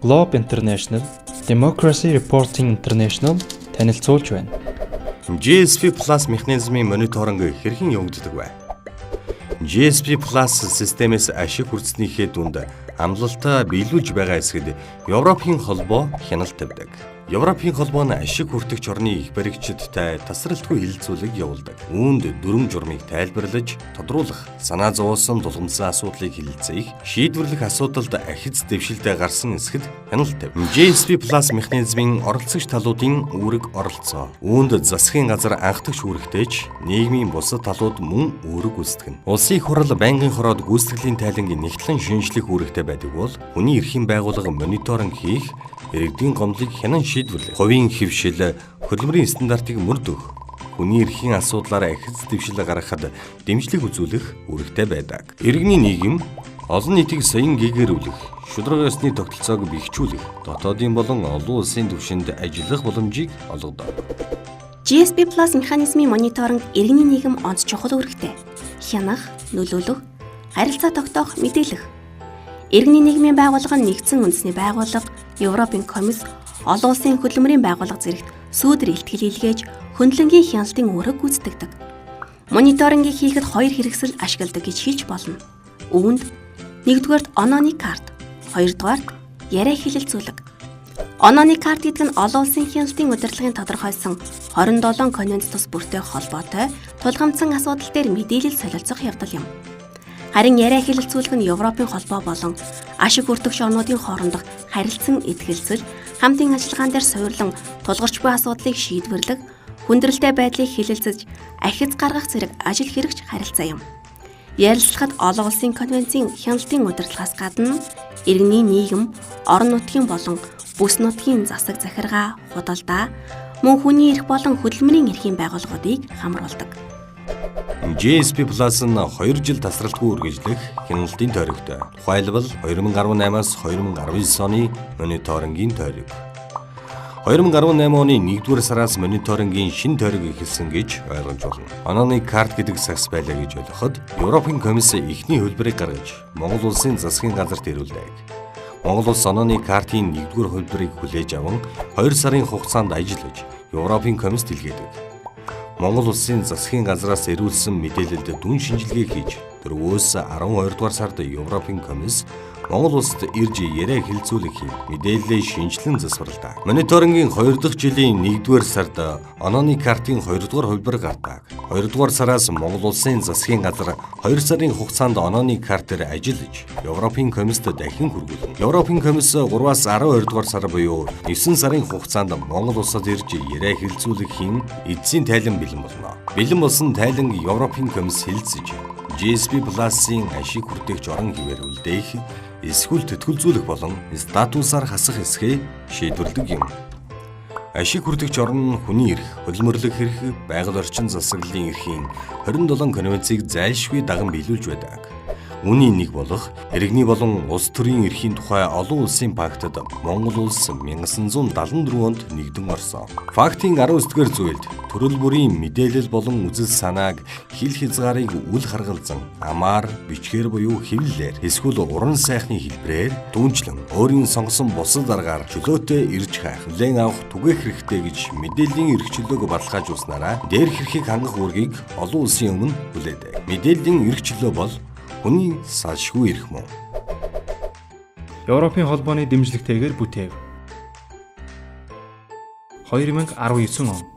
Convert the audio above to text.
Globe International, Democracy Reporting International танилцуулж байна. GSP Plus механизмын мониторинг хэрхэн явагддаг вэ? GSP Plus системээс ашиг хүртснийхээ дунд амлалтаа биелүүлж байгаа эсгэд Европын холбоо хяналт тавьдаг. Европын холбоо нь ашиг хүртэгч орны их баригчдтай тасралтгүй хэлэлцүүлэг явуулдаг. Үүнд дүрм журмыг тайлбарлаж, тодруулах, санаа зовоосон тулгымцсан асуудлыг хэлэлцэх, шийдвэрлэх асуудалд ахиц дэвшилтэй гарсан эсгэд хяналт тавь. GSP Plus механизмын оролцогч талуудын үүрэг оролцоо. Үүнд засгийн газар анхдагч үүрэгтэйч нийгмийн бусад талууд мөн үүрэг гүйцэтгэнэ. Улсын их хурал байнгын хороод гүйцэтгэлийн тайлангийн нэгтлэн шинжлэх үүрэгтэй байдаг бол хүний эрхийн байгууллага мониторинг хийх, иргэдийн гомдлыг хянан шийдвэрлэх, хувийн хэвшил, хөдөлмөрийн стандартыг мөрдөх, хүний эрхийн асуудлаараа ахиц дэвшил гаргахад дэмжлэг үзүүлэх үүрэгтэй байдаг. Иргэний нийгэм олон нийтийг соён гээгэрүүлэх, шударга ёсны тогтолцоог бэхжүүлэх, дотоодын болон олон улсын түвшинд ажиллах боломжийг олгодог. GSP Plus механизмын мониторинг иргэний нийгэм онц чухал үүрэгтэй. Хянах, нөлөөлөх, харилцаа тогтоох, мэдээлэх. Иргэний нийгмийн байгууллага нь нэгдсэн үндэсний байгууллага, Европын комисс, олон улсын хөдөлмөрийн байгууллага зэрэгт сүүдэр илтгэл илгээж хөндлөнгийн хяналтын үүрэг гүйцэтгэдэг. Мониторингийг хийхэд хоёр хэрэгсэл ашигладаг гэж хэлж болно. Үүнд нэгдүгээрт онооны карт, хоёрдугаарт яриа хэлэлцүүлэг. Онооны карт гэдэг нь олон улсын хяналтын удирдлагын тодорхойлсон 27 конвенц тус бүртэй холбоотой тулгамдсан асуудал дээр мэдээлэл солилцох явдал юм. Харин яриа хэлэлцүүлэг нь Европын холбоо болон ашиг хүртэгч орнуудын хоорондох харилцан эдгэлцэл, хамтын ажиллагаан дээр суйрлан тулгарч буй асуудлыг шийдвэрлэх, хүндрэлтэй байдлыг хэлэлцэж, ахиц гаргах зэрэг ажил хэрэгч харилцаа юм. Ярилцлагад олон улсын конвенцийн хяналтын удирдлагаас гадна иргэний нийгэм, орон нутгийн болон бүс нутгийн засаг захиргаа, худалдаа, мөн хүний эрх болон хөдөлмөрийн эрхийн байгууллагуудыг хамруулдаг. GSP Plus нь 2 жил тасралтгүй үргэлжлэх хяналтын тойрогтой. Тухайлбал 2018-аас 2019 оны мониторингийн тойрог. 2018 оны 1-р сараас мониторингийн шинэ тойрог эхэлсэн гэж ойлгож байна. Онооны карт гэдэг сагс байлаа гэж ойлгоход Европын комисс эхний хөлбөрийг гаргаж Монгол улсын засгийн газарт ирүүлдэг. Монгол улс онооны картын 1-р хөлбөрийг хүлээж аван 2 сарын хугацаанд ажиллаж Европын комисст илгээдэг. Монгол улсын засгийн газраас ирүүлсэн мэдээлэлд дүн шинжилгээ хийж 4-өөс 12 дугаар сард Европын комисс Монгол улсад ирж яриа хэлэлцүүлэх юм. Мэдээлэлээ шинжилэн засварлаа. Мониторингийн 2 дахь жилийн 1-р сард онооны картын 2 дугаар хөлбөр гардаг. 2 дугаар сараас Монгол улсын засгийн газар 2 сарын хугацаанд онооны картээр ажиллаж Европын комисст дахин хүргүүлнэ. Европын комисс 3-аас 12 дугаар сар буюу 9 сарын хугацаанд Монгол улсад ирж яриа хэлэлцүүлэх юм эцсийн тайлан бэлэн болно. Бэлэн болсон тайлан Европын комисс хэлэлцэж GSP Plus-ийн ашиг хүртэгч орон хэвээр үлдээх, эсвэл тэтгэлзүүлэх болон статусаар хасах эсхээ шийдвэрлэдэг юм. Ашиг хүртэгч орн нь хүний эрх, хөдөлмөрлөх эрх, байгаль орчин засаглалын эрхийн 27 конвенцийг зайлшгүй даган биелүүлж байдаг. Үүний нэг болох иргэний болон улс төрийн эрхийн тухай олон улсын пактад Монгол улс 1974 онд нэгдэн орсон. Фактын 19-р зүйлд төрөл бүрийн мэдээлэл болон үзэл санааг хил хязгаарыг үл харгалзан амаар, бичгээр буюу хэвлэлээр эсвэл уран сайхны хэлбэрээр дүүнчлэн өөрийн сонгосон бусад аргаар чөлөөтэй ирж хайх, хүлээн авах түгээх хэрэгтэй гэж мэдээллийн эрхчлөөг баталгаажуулснараа дээрх эрхийг хангах үүргийг олон улсын өмнө хүлээдэг. Мэдээллийн эрхчлөө бол хүний салшгүй эрх мөн. Европын холбооны дэмжлэгтэйгээр бүтээв. 2019 он